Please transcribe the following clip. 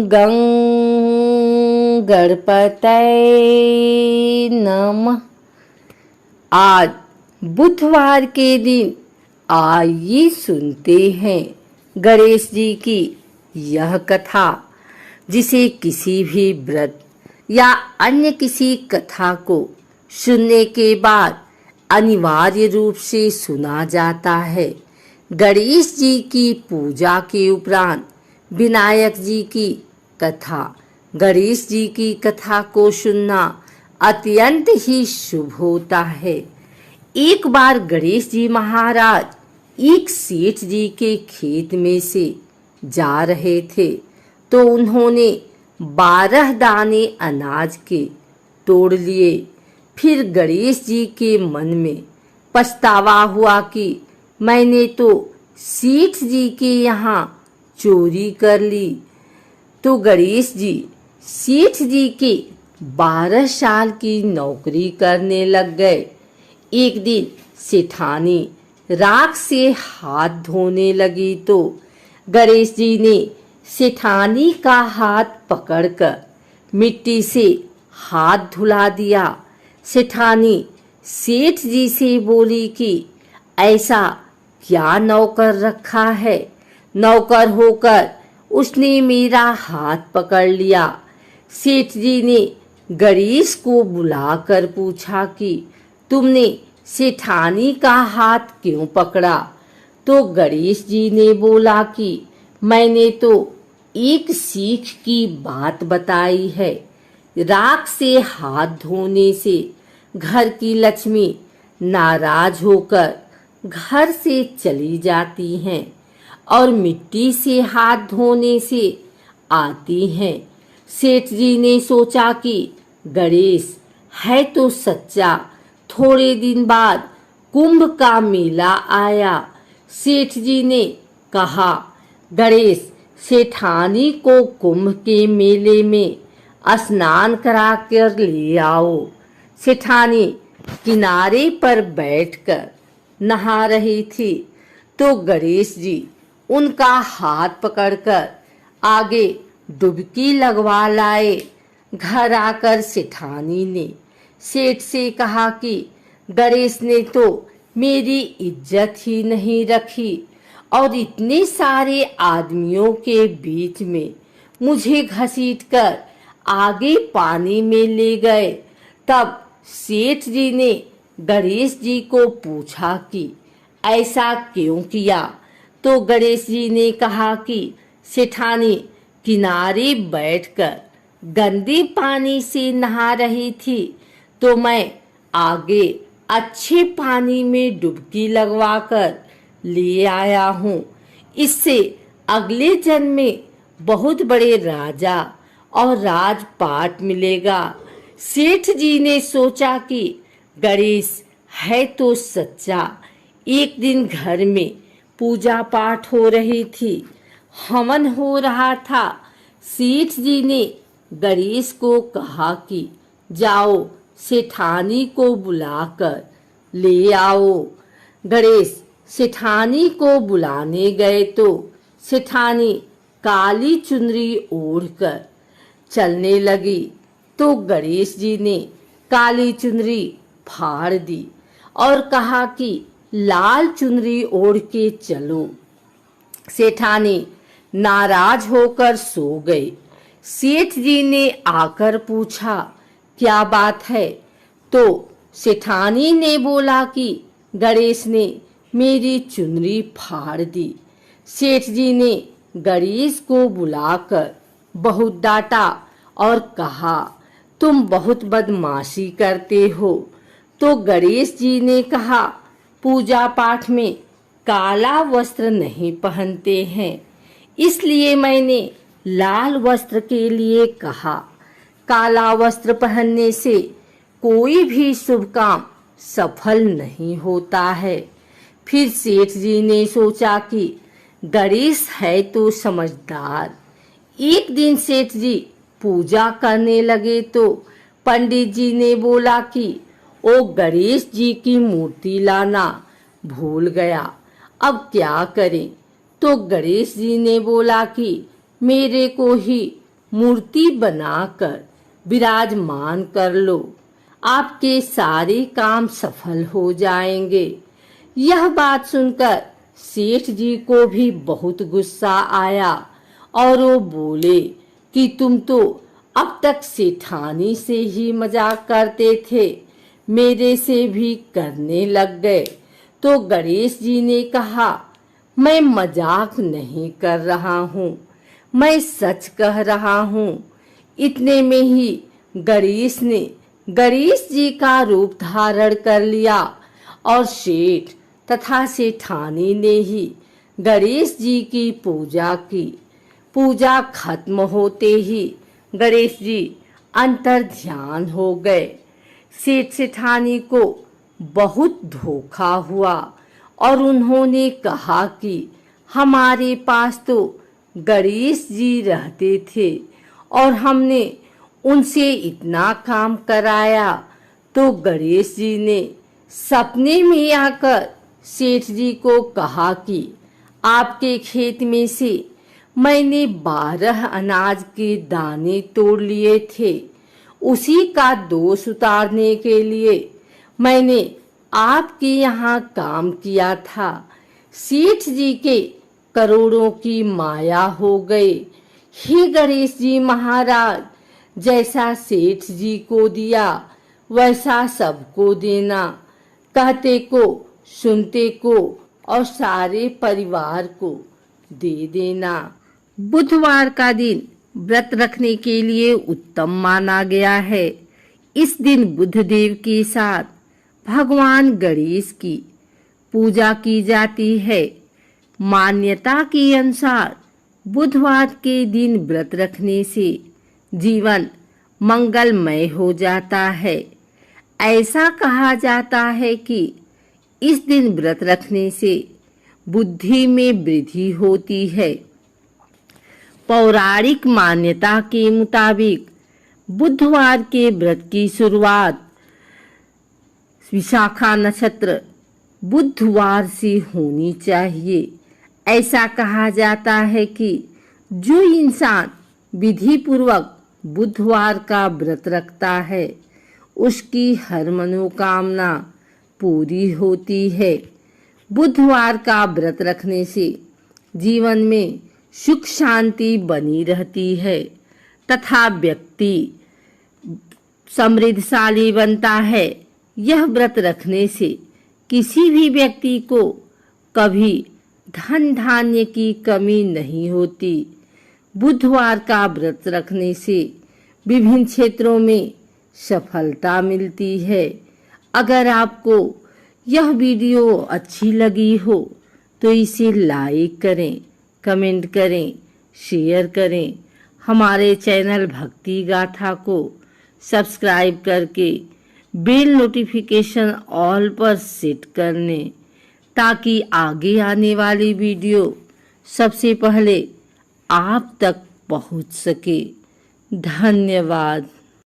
गं गणपतये नमः। आज बुधवार के दिन आइए सुनते हैं गणेश जी की यह कथा, जिसे किसी भी व्रत या अन्य किसी कथा को सुनने के बाद अनिवार्य रूप से सुना जाता है। गणेश जी की पूजा के उपरांत विनायक जी की कथा, गणेश जी की कथा को सुनना अत्यंत ही शुभ होता है। एक बार गणेश जी महाराज एक सेठ जी के खेत में से जा रहे थे, तो उन्होंने 12 दाने अनाज के तोड़ लिए। फिर गणेश जी के मन में पछतावा हुआ कि मैंने तो सेठ जी के यहाँ चोरी कर ली। तो गणेश जी सेठ जी के 12 साल की नौकरी करने लग गए। एक दिन सेठानी राख से हाथ धोने लगी, तो गणेश जी ने सेठानी का हाथ पकड़कर मिट्टी से हाथ धुला दिया। सेठानी सेठ जी से बोली कि ऐसा क्या नौकर रखा है, नौकर होकर उसने मेरा हाथ पकड़ लिया। सेठ जी ने गणेश को बुलाकर पूछा कि तुमने सेठानी का हाथ क्यों पकड़ा? तो गणेश जी ने बोला कि मैंने तो एक सीख की बात बताई है। राख से हाथ धोने से घर की लक्ष्मी नाराज होकर घर से चली जाती हैं और मिट्टी से हाथ धोने से आती हैं। सेठ जी ने सोचा कि गणेश है तो सच्चा। थोड़े दिन बाद कुंभ का मेला आया। सेठ जी ने कहा, गणेश सेठानी को कुंभ के मेले में स्नान करा कर ले आओ। सेठानी किनारे पर बैठकर नहा रही थी, तो गणेश जी उनका हाथ पकड़कर आगे डुबकी लगवा लाए। घर आकर सेठानी ने सेठ से कहा कि गणेश ने तो मेरी इज्जत ही नहीं रखी और इतने सारे आदमियों के बीच में मुझे घसीटकर आगे पानी में ले गए। तब सेठ जी ने गणेश जी को पूछा कि ऐसा क्यों किया? तो गणेश जी ने कहा कि सेठानी किनारे बैठकर गंदे पानी से नहा रही थी, तो मैं आगे अच्छे पानी में डुबकी लगवाकर ले आया हूँ। इससे अगले जन्म में बहुत बड़े राजा और राजपाट मिलेगा। सेठ जी ने सोचा कि गणेश है तो सच्चा। एक दिन घर में पूजा पाठ हो रही थी, हवन हो रहा था। सेठ जी ने गणेश को कहा कि जाओ सेठानी को बुलाकर ले आओ। गणेश सेठानी को बुलाने गए, तो सेठानी काली चुनरी ओढ़कर चलने लगी। तो गणेश जी ने काली चुनरी फाड़ दी और कहा कि लाल चुनरी ओढ़ के चलो। सेठानी नाराज होकर सो गई। सेठ जी ने आकर पूछा, क्या बात है? तो सेठानी ने बोला कि गणेश ने मेरी चुनरी फाड़ दी। सेठ जी ने गणेश को बुलाकर बहुत डांटा और कहा, तुम बहुत बदमाशी करते हो। तो गणेश जी ने कहा, पूजा पाठ में काला वस्त्र नहीं पहनते हैं, इसलिए मैंने लाल वस्त्र के लिए कहा। काला वस्त्र पहनने से कोई भी शुभ काम सफल नहीं होता है। फिर सेठ जी ने सोचा कि गणेश है तो समझदार। एक दिन सेठ जी पूजा करने लगे, तो पंडित जी ने बोला कि ओ गणेश जी की मूर्ति लाना भूल गया, अब क्या करें? तो गणेश जी ने बोला कि मेरे को ही मूर्ति बनाकर विराजमान कर लो, आपके सारे काम सफल हो जाएंगे। यह बात सुनकर सेठ जी को भी बहुत गुस्सा आया और वो बोले कि तुम तो अब तक सेठानी से ही मजाक करते थे, मेरे से भी करने लग गए। तो गणेश जी ने कहा, मैं मजाक नहीं कर रहा हूँ, मैं सच कह रहा हूँ। इतने में ही गणेश ने गणेश जी का रूप धारण कर लिया और सेठ तथा सेठानी ने ही गणेश जी की पूजा की। पूजा खत्म होते ही गणेश जी अंतर ध्यान हो गए। सेठ सेठानी को बहुत धोखा हुआ और उन्होंने कहा कि हमारे पास तो गणेश जी रहते थे और हमने उनसे इतना काम कराया। तो गणेश जी ने सपने में आकर सेठ जी को कहा कि आपके खेत में से मैंने 12 अनाज के दाने तोड़ लिए थे, उसी का दोष उतारने के लिए मैंने आपके यहाँ काम किया था। सेठ जी के करोड़ों की माया हो गई। हे गणेश जी महाराज, जैसा सेठ जी को दिया वैसा सबको देना, कहते को सुनते को और सारे परिवार को दे देना। बुधवार का दिन व्रत रखने के लिए उत्तम माना गया है। इस दिन बुधदेव के साथ भगवान गणेश की पूजा की जाती है। मान्यता के अनुसार बुधवार के दिन व्रत रखने से जीवन मंगलमय हो जाता है। ऐसा कहा जाता है कि इस दिन व्रत रखने से बुद्धि में वृद्धि होती है। पौराणिक मान्यता के मुताबिक बुधवार के व्रत की शुरुआत विशाखा नक्षत्र बुधवार से होनी चाहिए। ऐसा कहा जाता है कि जो इंसान विधि पूर्वक बुधवार का व्रत रखता है उसकी हर मनोकामना पूरी होती है। बुधवार का व्रत रखने से जीवन में सुख शांति बनी रहती है तथा व्यक्ति समृद्धशाली बनता है। यह व्रत रखने से किसी भी व्यक्ति को कभी धन धान्य की कमी नहीं होती। बुधवार का व्रत रखने से विभिन्न क्षेत्रों में सफलता मिलती है। अगर आपको यह वीडियो अच्छी लगी हो तो इसे लाइक करें, कमेंट करें, शेयर करें। हमारे चैनल भक्ति गाथा को सब्सक्राइब करके बेल नोटिफिकेशन ऑल पर सेट कर लें ताकि आगे आने वाली वीडियो सबसे पहले आप तक पहुंच सके। धन्यवाद।